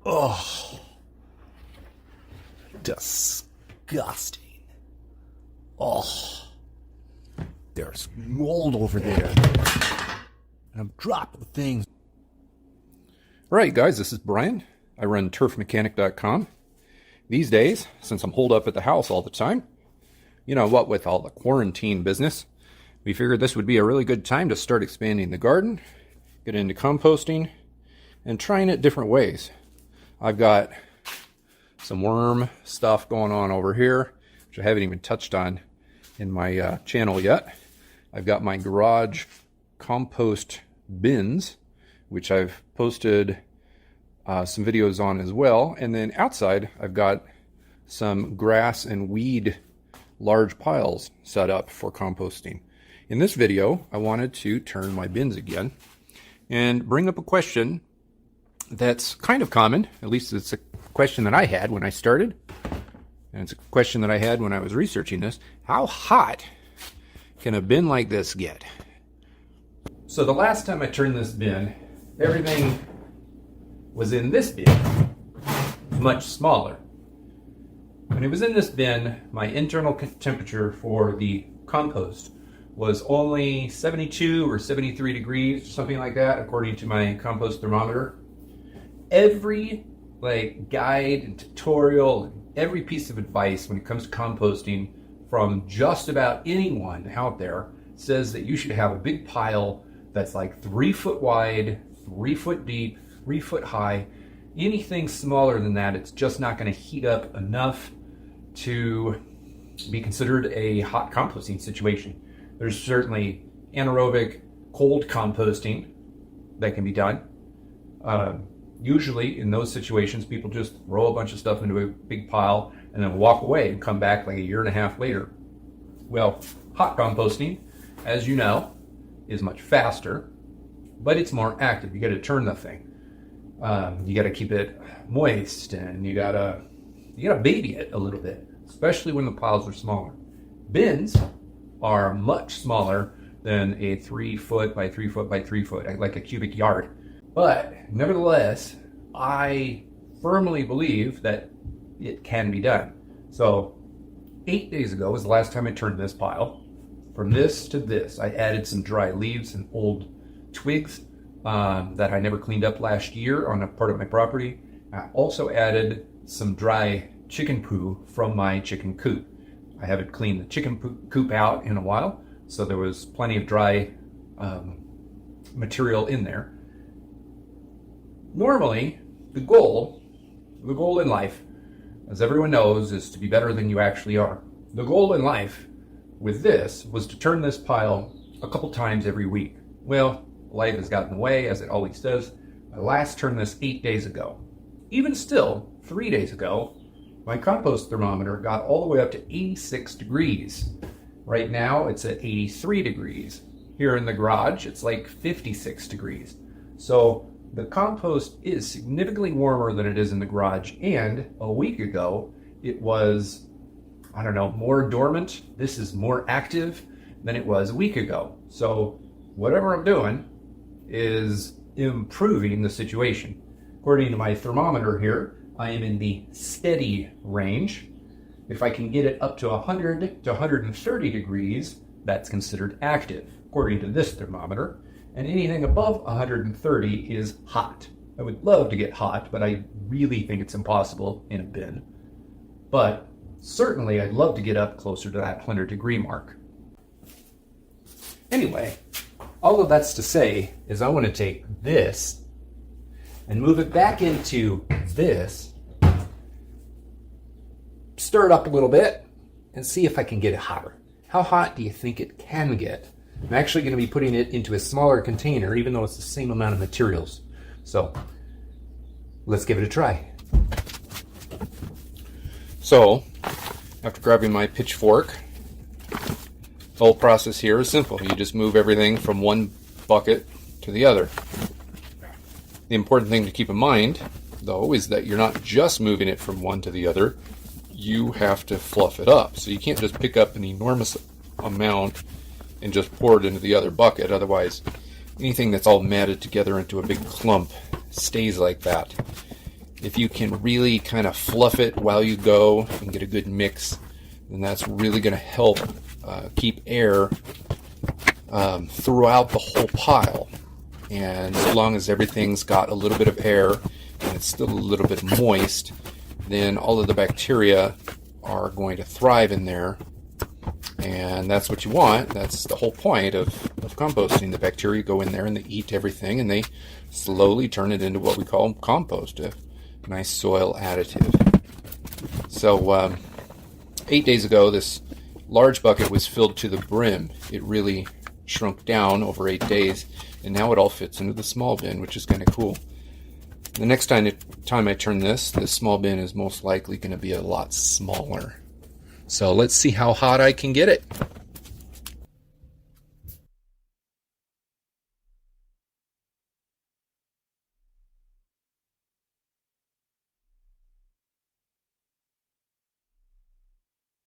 Oh, disgusting. Oh, there's mold over there. And I'm dropping things. All right, guys, this is Brian. I run turfmechanic.com. These days, since I'm holed up at the house all the time, you know what, with all the quarantine business, we figured this would be a really good time to start expanding the garden, get into composting, and trying it different ways. I've got some worm stuff going on over here, which I haven't even touched on in my channel yet. I've got my garage compost bins, which I've posted some videos on as well. And then outside, I've got some grass and weed large piles set up for composting. In this video, I wanted to turn my bins again and bring up a question that's kind of common. At least it's a question that I had when I started, and it's a question that I had when I was researching this. How hot can a bin like this get? So the last time I turned this bin, everything was in this bin, much smaller. When it was in this bin, my internal temperature for the compost was only 72 or 73 degrees, something like that, according to my compost thermometer. Every guide and tutorial and every piece of advice when it comes to composting from just about anyone out there says that you should have a big pile that's like 3 foot wide, 3 foot deep, 3 foot high. Anything smaller than that, it's just not going to heat up enough to be considered a hot composting situation. There's certainly anaerobic cold composting that can be done. Usually in those situations, people just throw a bunch of stuff into a big pile and then walk away and come back like a year and a half later. Well, hot composting, as you know, is much faster, but it's more active. You got to turn the thing. You got to keep it moist, and you got to baby it a little bit, especially when the piles are smaller. Bins are much smaller than a 3 foot by 3 foot by 3 foot, like a cubic yard. But nevertheless, I firmly believe that it can be done. So 8 days ago was the last time I turned this pile. From this to this, I added some dry leaves and old twigs that I never cleaned up last year on a part of my property. I also added some dry chicken poo from my chicken coop. I haven't cleaned the chicken coop out in a while, so there was plenty of dry material in there. Normally, the goal in life, as everyone knows, is to be better than you actually are. The goal in life with this was to turn this pile a couple times every week. Well, life has gotten in the way, as it always does. I last turned this 8 days ago. Even still, 3 days ago, my compost thermometer got all the way up to 86 degrees. Right now, it's at 83 degrees. Here in the garage, it's like 56 degrees. So the compost is significantly warmer than it is in the garage, and a week ago it was, I don't know, more dormant. This is more active than it was a week ago. So whatever I'm doing is improving the situation. According to my thermometer here, I am in the steady range. If I can get it up to 100 to 130 degrees, that's considered active, according to this thermometer. And anything above 130 is hot. I would love to get hot, but I really think it's impossible in a bin. But certainly I'd love to get up closer to that 100-degree mark. Anyway, all of that's to say is I want to take this and move it back into this, stir it up a little bit, and see if I can get it hotter. How hot do you think it can get? I'm actually going to be putting it into a smaller container, even though it's the same amount of materials. So let's give it a try. So after grabbing my pitchfork, the whole process here is simple. You just move everything from one bucket to the other. The important thing to keep in mind, though, is that you're not just moving it from one to the other. You have to fluff it up. So you can't just pick up an enormous amount and just pour it into the other bucket. Otherwise, anything that's all matted together into a big clump stays like that. if you can really kind of fluff it while you go and get a good mix, then that's really going to help keep air throughout the whole pile. And as long as everything's got a little bit of air and it's still a little bit moist, then all of the bacteria are going to thrive in there. And that's what you want. That's the whole point of composting. The bacteria go in there and they eat everything, and they slowly turn it into what we call compost, a nice soil additive. So 8 days ago, this large bucket was filled to the brim. It really shrunk down over 8 days, and now it all fits into the small bin, which is kind of cool. The next time I turn this small bin is most likely going to be a lot smaller. So let's see how hot I can get it.